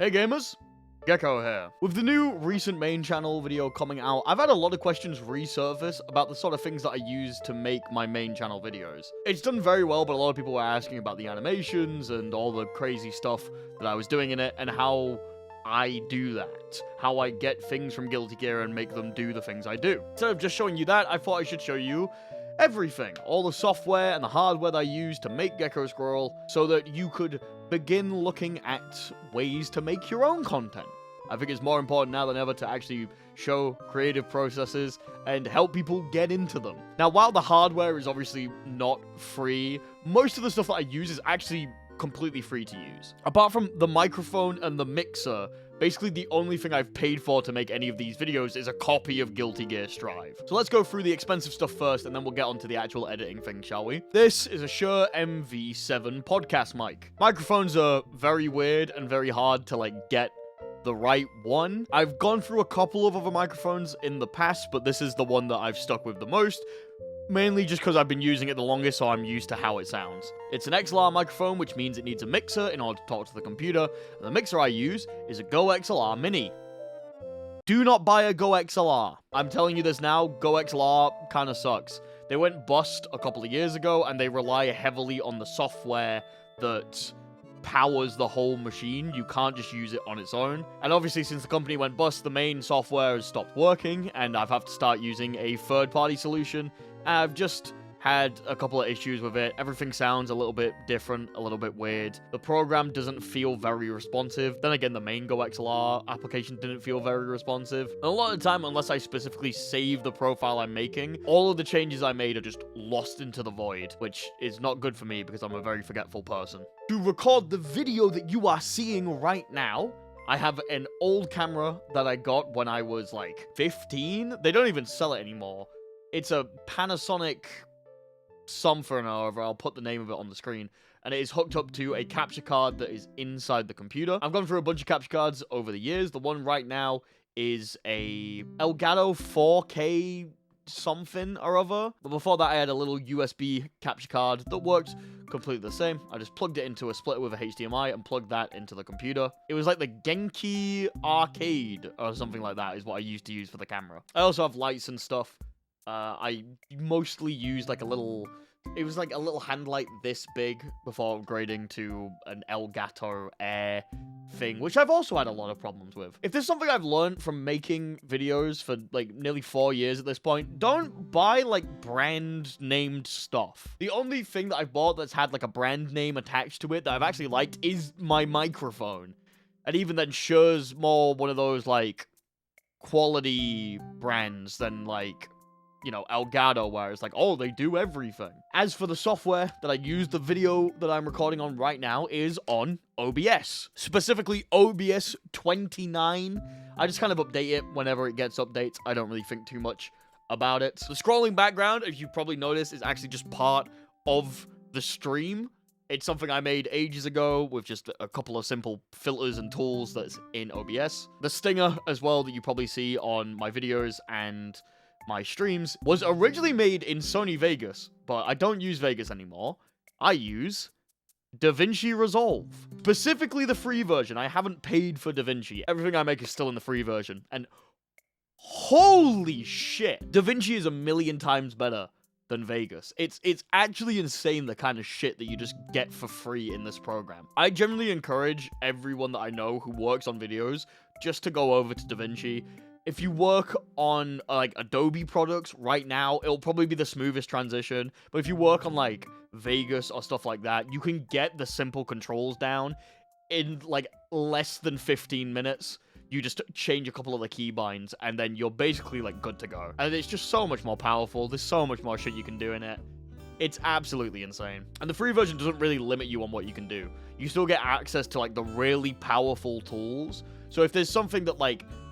Hey gamers, Gecko here. With the new recent main channel video coming out, I've had a lot of questions resurface about the sort of things that I use to make my main channel videos. It's done very well, but a lot of people were asking about the animations and all the crazy stuff that I was doing in it and how I do that. How I get things from Guilty Gear and make them do the things I do. Instead of just showing you that, I thought I should show you everything. All the software and the hardware that I use to make Gecko Scroll so that you could begin looking at ways to make your own content. I think it's more important now than ever to actually show creative processes and help people get into them. Now, while the hardware is obviously not free, most of the stuff that I use is actually completely free to use. Apart from the microphone and the mixer, basically the only thing I've paid for to make any of these videos is a copy of Guilty Gear Strive. So let's go through the expensive stuff first, and then we'll get onto the actual editing thing, shall we? This is a Shure MV7 podcast mic. Microphones are very weird and very hard to get the right one. I've gone through a couple of other microphones in the past, but this is the one that I've stuck with the most. Mainly just because I've been using it the longest, so I'm used to how it sounds. It's an XLR microphone, which means it needs a mixer in order to talk to the computer, and the mixer I use is a Go XLR Mini. Do not buy a Go XLR. I'm telling you this now, Go XLR kinda sucks. They went bust a couple of years ago, and they rely heavily on the software that powers the whole machine. You can't just use it on its own. And obviously, since the company went bust, the main software has stopped working, and I've had to start using a third-party solution. I've just had a couple of issues with it. Everything sounds a little bit different, a little bit weird. The program doesn't feel very responsive. Then again, the main Go XLR application didn't feel very responsive. And a lot of the time, unless I specifically save the profile I'm making, all of the changes I made are just lost into the void, which is not good for me because I'm a very forgetful person. To record the video that you are seeing right now, I have an old camera that I got when I was 15. They don't even sell it anymore. It's a Panasonic something or other. I'll put the name of it on the screen. And it is hooked up to a capture card that is inside the computer. I've gone through a bunch of capture cards over the years. The one right now is a Elgato 4K something or other. But before that, I had a little USB capture card that worked completely the same. I just plugged it into a splitter with a HDMI and plugged that into the computer. It was like the Genki Arcade or something like that is what I used to use for the camera. I also have lights and stuff. I mostly used a little hand light this big before upgrading to an Elgato Air thing, which I've also had a lot of problems with. If there's something I've learned from making videos for nearly 4 years at this point, don't buy brand named stuff. The only thing that I've bought that's had a brand name attached to it that I've actually liked is my microphone. And even then, Shure's more one of those quality brands than Elgato, where it's oh, they do everything. As for the software that I use, the video that I'm recording on right now is on OBS. Specifically, OBS 29. I just kind of update it whenever it gets updates. I don't really think too much about it. The scrolling background, as you've probably noticed, is actually just part of the stream. It's something I made ages ago with just a couple of simple filters and tools that's in OBS. The stinger as well that you probably see on my videos and my streams was originally made in Sony Vegas, but I don't use Vegas anymore. I use Vinci Resolve. Specifically the free version. I haven't paid for Vinci. Everything I make is still in the free version. And holy shit, Vinci is a million times better than Vegas. It's actually insane the kind of shit that you just get for free in this program. I generally encourage everyone that I know who works on videos just to go over to Vinci. If you work on, Adobe products right now, it'll probably be the smoothest transition. But if you work on, Vegas or stuff like that, you can get the simple controls down in, less than 15 minutes. You just change a couple of the keybinds, and then you're basically, good to go. And it's just so much more powerful. There's so much more shit you can do in it. It's absolutely insane. And the free version doesn't really limit you on what you can do. You still get access to, the really powerful tools. So if there's something that,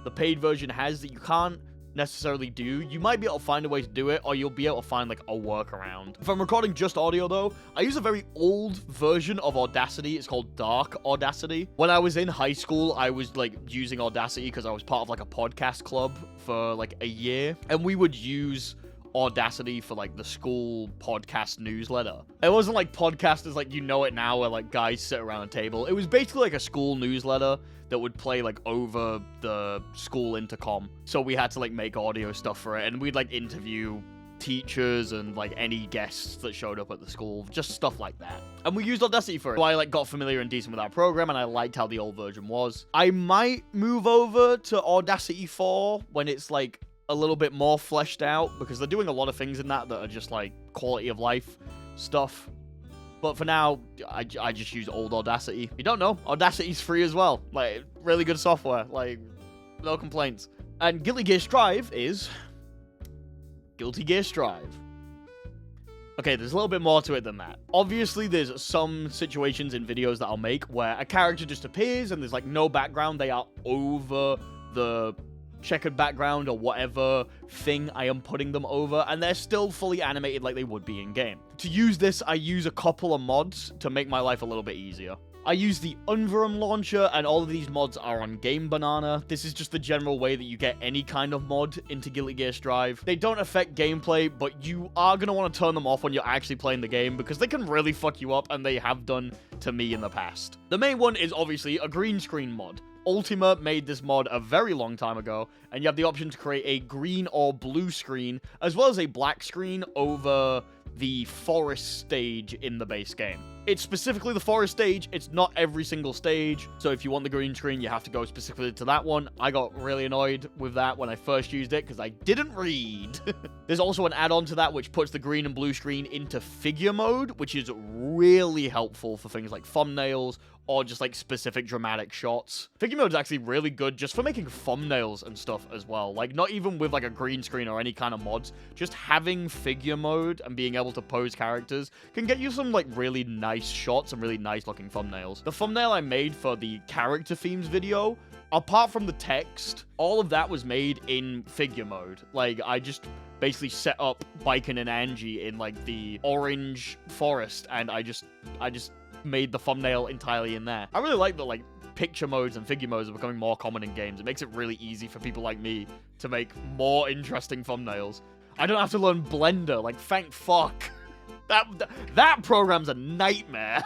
the paid version has that you can't necessarily do, you might be able to find a way to do it, or you'll be able to find, a workaround. If I'm recording just audio, though, I use a very old version of Audacity. It's called Dark Audacity. When I was in high school, I was, using Audacity because I was part of, a podcast club for, a year. And we would use Audacity for like the school podcast newsletter. It wasn't like podcasters like you know it now where like guys sit around a table. It was basically like a school newsletter that would play like over the school intercom. So we had to like make audio stuff for it, and we'd like interview teachers and like any guests that showed up at the school, just stuff like that. And we used Audacity for it. So I like got familiar and decent with that program, and I liked how the old version was. I might move over to Audacity 4 when it's like a little bit more fleshed out, because they're doing a lot of things in that are just like quality of life stuff. But for now, I just use old Audacity. If you don't know, Audacity's free as well. Like, really good software. Like, no complaints. And Guilty Gear Strive is Guilty Gear Strive. Okay, there's a little bit more to it than that. Obviously, there's some situations in videos that I'll make where a character just appears and there's like no background. They are over the checkered background or whatever thing I am putting them over, and they're still fully animated like they would be in game. To use this, I use a couple of mods to make my life a little bit easier. I use the Unverum launcher, and all of these mods are on Game Banana. This is just the general way that you get any kind of mod into Guilty Gear Strive. They don't affect gameplay, but you are going to want to turn them off when you're actually playing the game, because they can really fuck you up, and they have done to me in the past. The main one is obviously a green screen mod. Ultima made this mod a very long time ago, and you have the option to create a green or blue screen, as well as a black screen over the forest stage in the base game. It's specifically the forest stage, it's not every single stage, so if you want the green screen, you have to go specifically to that one. I got really annoyed with that when I first used it, because I didn't read. There's also an add-on to that, which puts the green and blue screen into figure mode, which is really helpful for things like thumbnails, or just like specific dramatic shots. Figure mode is actually really good just for making thumbnails and stuff as well. Like, not even with like a green screen or any kind of mods, just having figure mode and being able to pose characters can get you some like really nice shots and really nice looking thumbnails. The thumbnail I made for the character themes video, apart from the text, all of that was made in figure mode. Like, I just basically set up Biken and Angie in like the orange forest, and I just made the thumbnail entirely in there. I really like that like picture modes and figure modes are becoming more common in games. It makes it really easy for people like me to make more interesting thumbnails. I don't have to learn Blender, like, thank fuck. That program's a nightmare.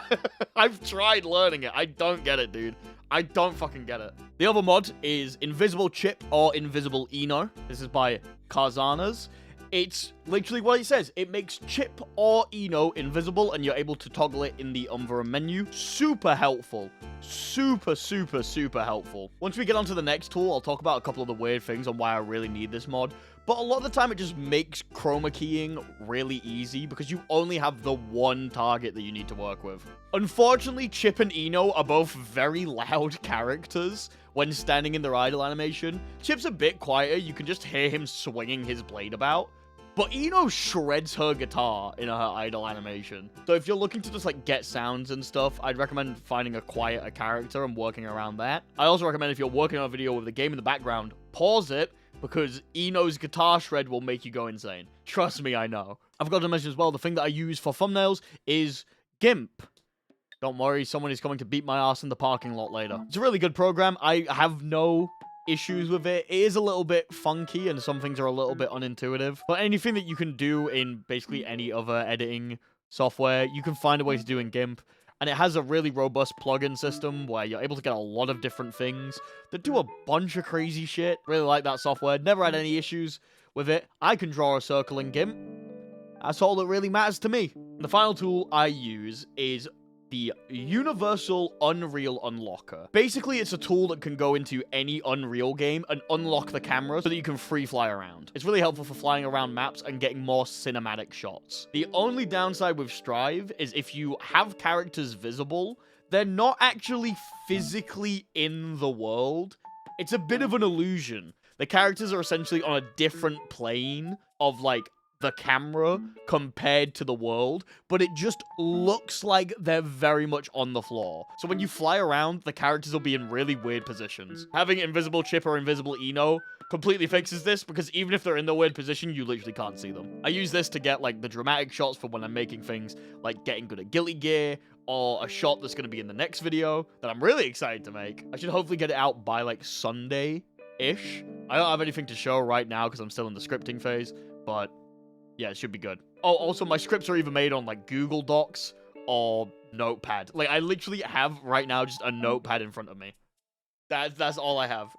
I've tried learning it. I don't get it, dude. I don't fucking get it. The other mod is Invisible Chip or Invisible Eno. This is by Karzanas. It's literally what it says. It makes Chip or Eno invisible, and you're able to toggle it in the Unverum menu. Super helpful. Super, super, super helpful. Once we get onto the next tool, I'll talk about a couple of the weird things on why I really need this mod. But a lot of the time, it just makes chroma keying really easy, because you only have the one target that you need to work with. Unfortunately, Chip and Eno are both very loud characters when standing in their idle animation. Chip's a bit quieter. You can just hear him swinging his blade about. But Eno shreds her guitar in her idle animation. So if you're looking to just like get sounds and stuff, I'd recommend finding a quieter character and working around that. I also recommend, if you're working on a video with a game in the background, pause it, because Eno's guitar shred will make you go insane. Trust me, I know. I've got to mention as well, the thing that I use for thumbnails is GIMP. Don't worry, someone is coming to beat my ass in the parking lot later. It's a really good program. I have no issues with it. It is a little bit funky, and some things are a little bit unintuitive. But anything that you can do in basically any other editing software, you can find a way to do in GIMP. And it has a really robust plugin system where you're able to get a lot of different things that do a bunch of crazy shit. Really like that software. Never had any issues with it. I can draw a circle in GIMP. That's all that really matters to me. The final tool I use is the Universal Unreal Unlocker. Basically, it's a tool that can go into any Unreal game and unlock the camera so that you can free fly around. It's really helpful for flying around maps and getting more cinematic shots. The only downside with Strive is if you have characters visible, they're not actually physically in the world. It's a bit of an illusion. The characters are essentially on a different plane of, like, the camera compared to the world, but it just looks like they're very much on the floor. So when you fly around, the characters will be in really weird positions. Having Invisible Chip or Invisible Eno completely fixes this, because even if they're in the weird position, you literally can't see them. I use this to get like the dramatic shots for when I'm making things like getting good at Guilty Gear, or a shot that's going to be in the next video that I'm really excited to make. I should hopefully get it out by like Sunday-ish. I don't have anything to show right now because I'm still in the scripting phase, but Yeah, it should be good. Oh, also, my scripts are either made on, like, Google Docs or Notepad. Like, I literally have, right now, just a Notepad in front of me. That's all I have.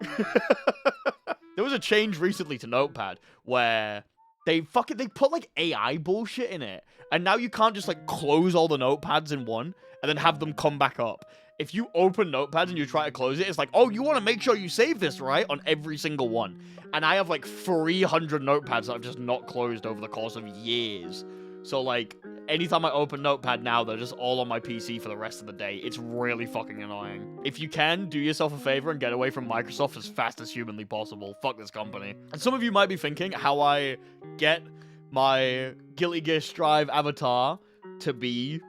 There was a change recently to Notepad where they put, like, AI bullshit in it. And now you can't just, like, close all the Notepads in one and then have them come back up. If you open Notepad and you try to close it, it's like, oh, you want to make sure you save this, right? On every single one. And I have, like, 300 Notepads that I've just not closed over the course of years. So, like, anytime I open Notepad now, they're just all on my PC for the rest of the day. It's really fucking annoying. If you can, do yourself a favor and get away from Microsoft as fast as humanly possible. Fuck this company. And some of you might be thinking how I get my Guilty Gear Strive avatar to be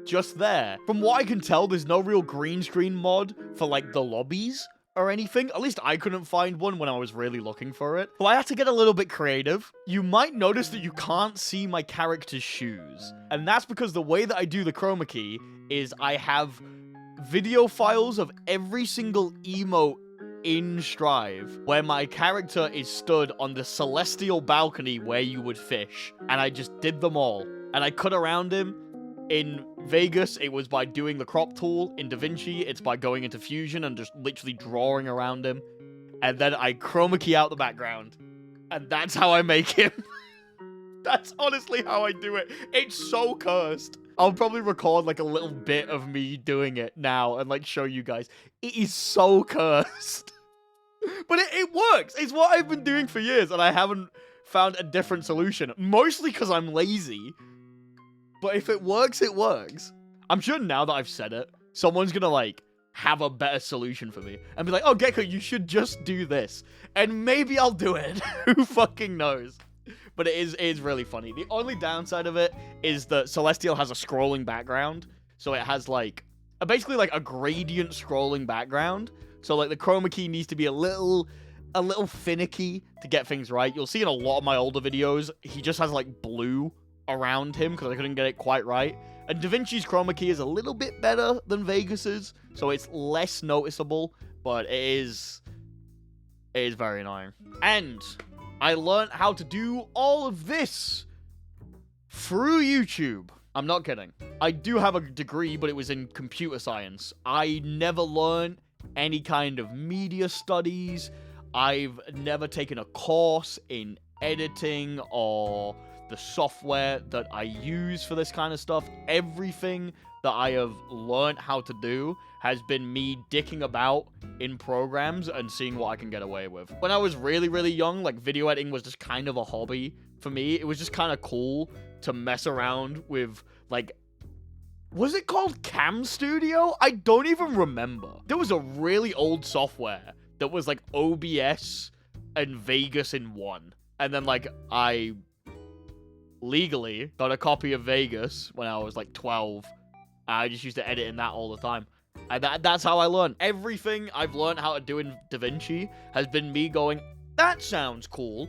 just there. From what I can tell, there's no real green screen mod for, like, the lobbies or anything. At least I couldn't find one when I was really looking for it. So I had to get a little bit creative. You might notice that you can't see my character's shoes. And that's because the way that I do the chroma key is I have video files of every single emote in Strive where my character is stood on the celestial balcony where you would fish. And I just did them all. And I cut around him. In Vegas, it was by doing the crop tool. In DaVinci, it's by going into Fusion and just literally drawing around him. And then I chroma key out the background. And that's how I make him. That's honestly how I do it. It's so cursed. I'll probably record like a little bit of me doing it now and like show you guys. It is so cursed. But it works. It's what I've been doing for years and I haven't found a different solution. Mostly because I'm lazy. But if it works, it works. I'm sure now that I've said it, someone's gonna, like, have a better solution for me. And be like, oh, Gecko, you should just do this. And maybe I'll do it. Who fucking knows? But it is really funny. The only downside of it is that Celestial has a scrolling background. So it has, like, basically, like, a gradient scrolling background. So, like, the chroma key needs to be a little finicky to get things right. You'll see in a lot of my older videos, he just has, like, blue around him because I couldn't get it quite right. And DaVinci's chroma key is a little bit better than Vegas's, so it's less noticeable, but it is very annoying. And I learned how to do all of this through YouTube. I'm not kidding. I do have a degree, but it was in computer science. I never learned any kind of media studies. I've never taken a course in editing or the software that I use for this kind of stuff. Everything that I have learned how to do has been me dicking about in programs and seeing what I can get away with. When I was really, really young, like, video editing was just kind of a hobby for me. It was just kind of cool to mess around with, like, was it called Cam Studio? I don't even remember. There was a really old software that was, like, OBS and Vegas in one. And then, like, I legally got a copy of Vegas when I was like 12. I just used to edit in that all the time. And that's how I learned. Everything I've learned how to do in DaVinci has been me going, that sounds cool.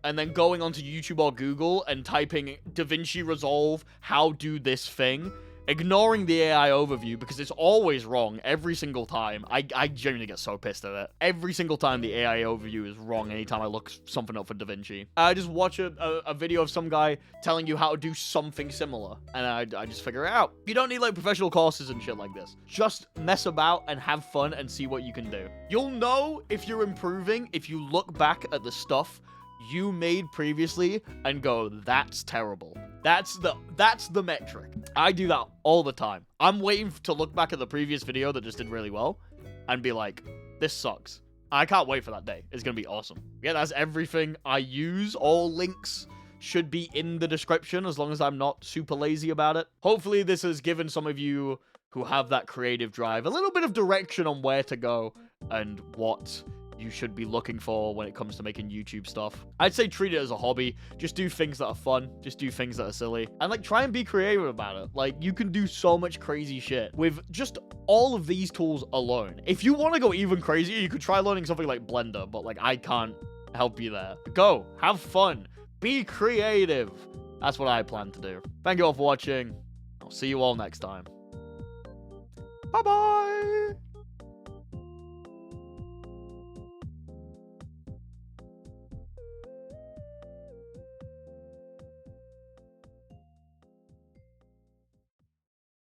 And then going onto YouTube or Google and typing DaVinci Resolve, how do this thing. Ignoring the AI overview because it's always wrong every single time. I genuinely get so pissed at it. Every single time the AI overview is wrong anytime I look something up for DaVinci. I just watch a video of some guy telling you how to do something similar. And I just figure it out. You don't need like professional courses and shit like this. Just mess about and have fun and see what you can do. You'll know if you're improving if you look back at the stuff you made previously and go, that's terrible. That's the metric. I do that all the time. I'm waiting to look back at the previous video that just did really well and be like, this sucks. I can't wait for that day. It's gonna be awesome. Yeah, that's everything I use. All links should be in the description as long as I'm not super lazy about it. Hopefully this has given some of you who have that creative drive a little bit of direction on where to go and what you should be looking for when it comes to making YouTube stuff. I'd say treat it as a hobby. Just do things that are fun. Just do things that are silly. And like try and be creative about it. Like you can do so much crazy shit with just all of these tools alone. If you want to go even crazier, you could try learning something like Blender, but like I can't help you there. Go, have fun, be creative. That's what I plan to do. Thank you all for watching. I'll see you all next time. Bye-bye.